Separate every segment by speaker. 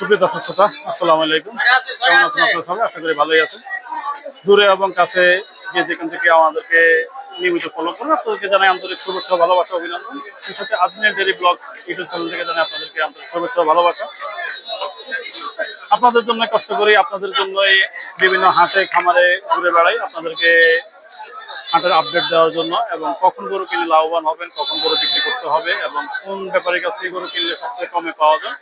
Speaker 1: সুপ্রিয় দর্শক শ্রোতা, আসসালামু আলাইকুম। কেমন আছেন আপনারা সবাই? আশা করি ভালোই আছেন। দূরে এবং কাছে যে যেখান থেকে আমাদেরকে নিয়মিত ফলো করেন, আপনাদেরকে জানাই আন্তরিক শুভেচ্ছা, ভালোবাসা, অভিনন্দন। সেই সাথে Ajmer dairy blog YouTube channel থেকে জানাই আপনাদেরকে আন্তরিক শুভেচ্ছা, ভালোবাসা। আপনাদের জন্য কষ্ট করি, আপনাদের জন্যই বিভিন্ন হাটে খামারে ঘুরে বেড়াই, আপনাদেরকে হাটের আপডেট দেওয়ার জন্য, এবং কখন গরু কিনে লাভবান হবেন, কখন গরু বিক্রি করতে হবে এবং কোন ব্যাপারীর কাছ থেকে গরু কিনলে সবচেয়ে কমে পাওয়া যায়,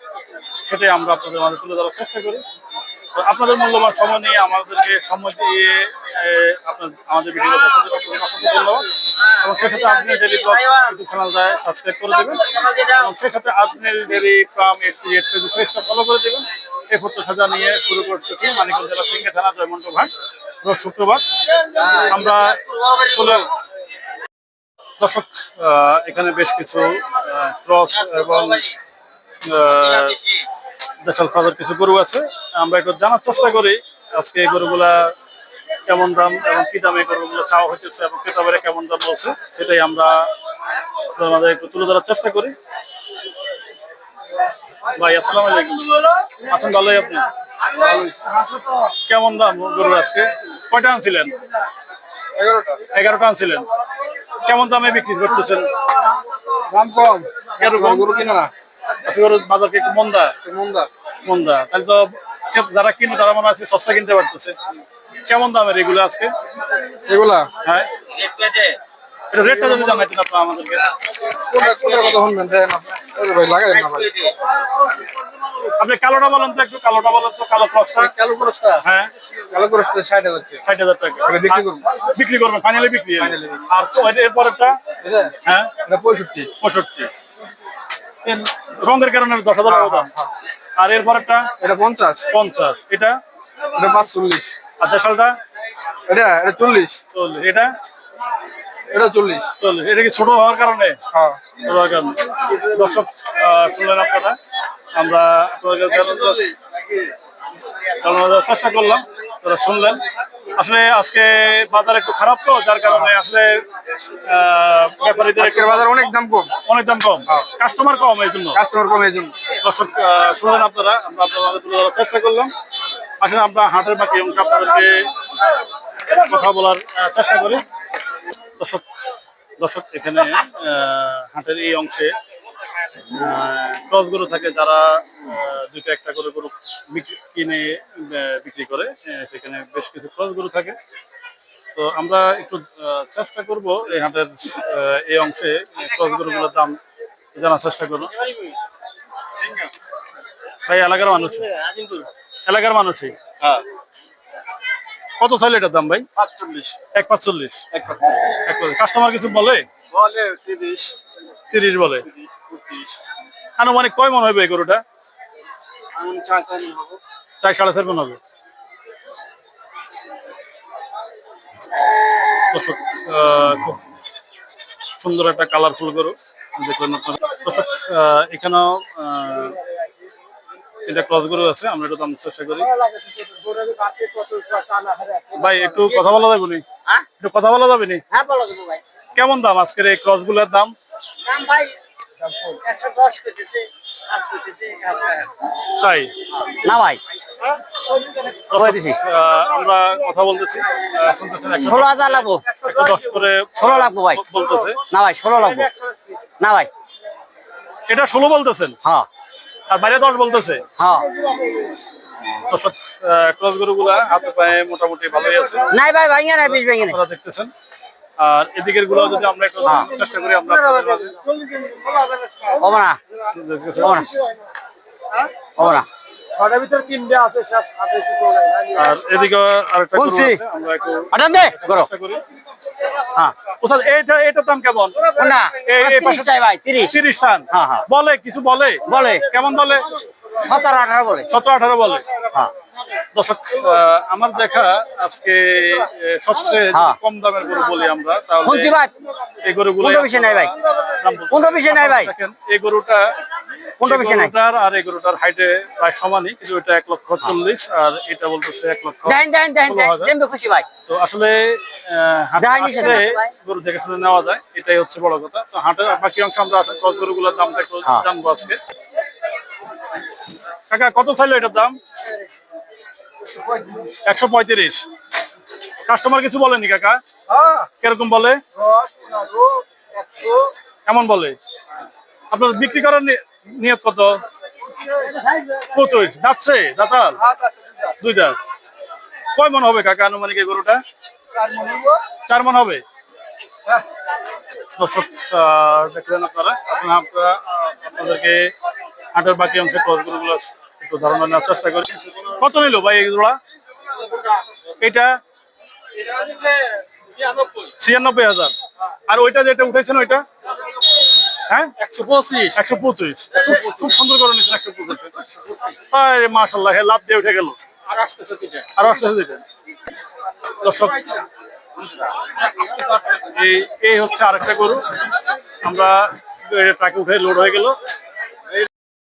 Speaker 1: সেটাই আমরা আপনাদের মাঝে তুলে ধরার চেষ্টা করি। তো আপনাদের মূল্যবান সময় নিয়ে আমাদেরকে সময় দিয়ে আমাদের ভিডিও ধন্যবাদ। এবং সেই সাথে আজমির ডেইরি ব্লগ ইউটিউব চ্যানেলটায় সাবস্ক্রাইব করে দেবেন এবং সেই সাথে আজমির ডেইরি ফার্ম পেজটা ফলো করে দেবেন। এই ফটো সাজা নিয়ে শুরু করতেছি মানিকগঞ্জ জেলা সিংহে থানা জয়মন্ট ঘাট, রোজ শুক্রবার। আমরা চলে দর্শক, এখানে বেশ কিছু ক্রস এবং দেশাল ফাজার কিছু গরু আছে। আমরা একটু জানার চেষ্টা করি আজকে এই গরুগুলা কেমন দাম এবং কি দামে গরুগুলো খাওয়া হইতেছে এবং ক্রেতারা কেমন দাম বলছে, সেটাই আমরা আমাদের একটু তুলে ধরার চেষ্টা করি। ভাই আসসালামু আলাইকুম, আছেন ভালোই আপনি? কেমন দাম গরু আজকে? কয়টা আনছিলেন? 11টা আনছিলেন। কেমন দামে বিক্রি করতেছেন?
Speaker 2: দাম কম,
Speaker 1: গরু কিনা না আজকে গরুর বাজার কি একটু মন্দা? মন্দা, তাহলে তো যারা কিনে তারা মনে হয় সস্তা কিনতে পারতেছে। কেমন দামের এগুলো আজকে?
Speaker 2: এগুলা
Speaker 1: হ্যাঁ, এটা রেটটা যদি জানাইতেন আপনারা আমাদেরকে।
Speaker 2: কথা শুনবেন ভাই, লাগাই না ভাই।
Speaker 1: আপনি কালোটা বলেন তো, একটু কালোটা বলেন তো, কালো ক্রসটা।
Speaker 2: কালো ক্রসটা,
Speaker 1: হ্যাঁ,
Speaker 2: কালো ক্রসটা 60,000 টাকা।
Speaker 1: 60,000 টাকা বিক্রি করবেন, ফাইনালি বিক্রি। আর এরপরেরটা? হ্যাঁ,
Speaker 2: এটা 65।
Speaker 1: 65 রঙের কারণে 10,000 টাকা। আর এরপরেরটা?
Speaker 2: এটা 50।
Speaker 1: এটা?
Speaker 2: এটা 45।
Speaker 1: আর দেশালটা?
Speaker 2: এটা 40।
Speaker 1: এটা?
Speaker 2: এটা 40।
Speaker 1: এটা কি ছোট হওয়ার কারণে?
Speaker 2: হ্যাঁ।
Speaker 1: ছোট হওয়ার কারণে। দর্শক শুনলেন আপনারা, আমরা আপনাদের জানানোর চেষ্টা করলাম, তারা শুনলেন। আসলে আজকে বাজার একটু খারাপ, তো যার কারণে আসলে ব্যাপারীদের
Speaker 2: বাজার অনেক দাম কম,
Speaker 1: কাস্টমার কম, এই জন্য দর্শক শুনলেন আপনারা, আমরা আপনাদের তুলে ধরার চেষ্টা করলাম। আসলে আমরা হাটের বাকি অংশ আপনাদেরকে কথা বলার চেষ্টা করি। দর্শক এখানে হাটের এই অংশে ক্রস গরু থাকে, যারা দুইটা একটা করে গরু কিনে বিক্রি করে, সেখানে বেশ কিছু ক্রস গরু থাকে। তো আমরা একটু চেষ্টা করব এই হাটের এই অংশে ক্রস গরুগুলোর দাম জানার চেষ্টা করবো। ভাই এলাকার মানুষই কত চাইলে এটার দাম ভাই? 45। কাস্টমার কিছু বলে? 30 বলে। আনুমানিক কয় মন হবে এই গরুটা? 4.5 মন হবে। দর্শক, খুব সুন্দর একটা কালারফুল গরু দেখলেন আপনারা। দর্শক, এখানেও এটা ক্রস গরু আছে, আমরা একটু দাম চেষ্টা করি। ভাই একটু কথা বলা যাবে নি? একটু কথা বলা যাবে নি? কেমন দাম আজকের এই ক্রস গুলোর দাম? তাই
Speaker 3: না ভাই,
Speaker 1: আমরা কথা বলতেছি, শুনতেছেন
Speaker 3: 16,000 লাগবো,
Speaker 1: 110 করে
Speaker 3: 16 লাগবো ভাই
Speaker 1: বলতেছে।
Speaker 3: না ভাই, 16 লাগবো না ভাই।
Speaker 1: এটা 16 বলতেছেন?
Speaker 3: হ্যাঁ।
Speaker 1: আর বাইরে 10 বলতেছে?
Speaker 3: হ্যাঁ।
Speaker 1: দর্শক, ক্রস গরুগুলা হাতে পায়ে মোটামুটি ভালোই আছে।
Speaker 3: নাই ভাই, ভাঙে নাই, পিস ভেঙে নাই।
Speaker 1: আপনারা দেখতেছেন। আর এদিকের গুলো যদি আমরা একটু চেষ্টা করি, আমরা
Speaker 3: হবে না, হবে না।
Speaker 1: আর এদিকে আরেকটা গরু আছে, আমরা একটু চেষ্টা করি।
Speaker 3: হ্যাঁ,
Speaker 1: এটার দাম কেমন?
Speaker 3: না
Speaker 1: এই পাশে
Speaker 3: চাই ভাই, 30
Speaker 1: টান বলে, কিছু বলে? কেমন বলে?
Speaker 3: 17-18 বলে।
Speaker 1: 17-18 বলে।
Speaker 3: হ্যাঁ।
Speaker 1: দর্শক, আমার দেখা আজকে সবচেয়ে কম দামের গরু বলি আমরা, তাহলে
Speaker 3: ভাই
Speaker 1: এই গরুগুলো
Speaker 3: 15 নাই ভাই, 15 নাই ভাই।
Speaker 1: দেখেন এই গরুটা
Speaker 3: 15 নাই,
Speaker 1: আর এই গরুটার হাইটে প্রায় সমানই, কিন্তু এটা 1,40,000 আর এটা বলতেছে 1,00,000।
Speaker 3: খুশি ভাই।
Speaker 1: তো আসলে গরু দেখে শুনে নেওয়া যায়, এটাই হচ্ছে বড় কথা। তো হাটের বাকি অংশ আমরা গরুগুলোর দামটা একটু জানবো আজকে। কাকা কত চাইলো এটার দাম? 135। কাস্টমার কিছু বলেনি কাকা? কিরকম বলে? কেমন বলে? আপনার বিক্রি করার নিয়ত কত? 25। যাচ্ছে দাতাল? 2 দাঁত। কয় মন হবে কাকা আনুমানিক এই গরুটা? 4 মন হবে। দর্শক দেখলেন আপনারা, আপনাদেরকে হাটের বাকি অংশের গরুগুলো একটু ধারণা নেওয়ার চেষ্টা করি। কত নিল ভাই এই জোড়া? এটা 96,000। আর ওইটা যেটা উঠেছেন ওইটা? হ্যাঁ
Speaker 2: 125।
Speaker 1: 125। খুব সুন্দর করে নিচ্ছেন 125। আরে মাশাআল্লাহ, লাভ দিয়ে উঠে গেল। আর আসতেছে দুইটা। দর্শক এই হচ্ছে আরেকটা গরু, আমরা ট্রাকে উঠে লোড হয়ে গেল।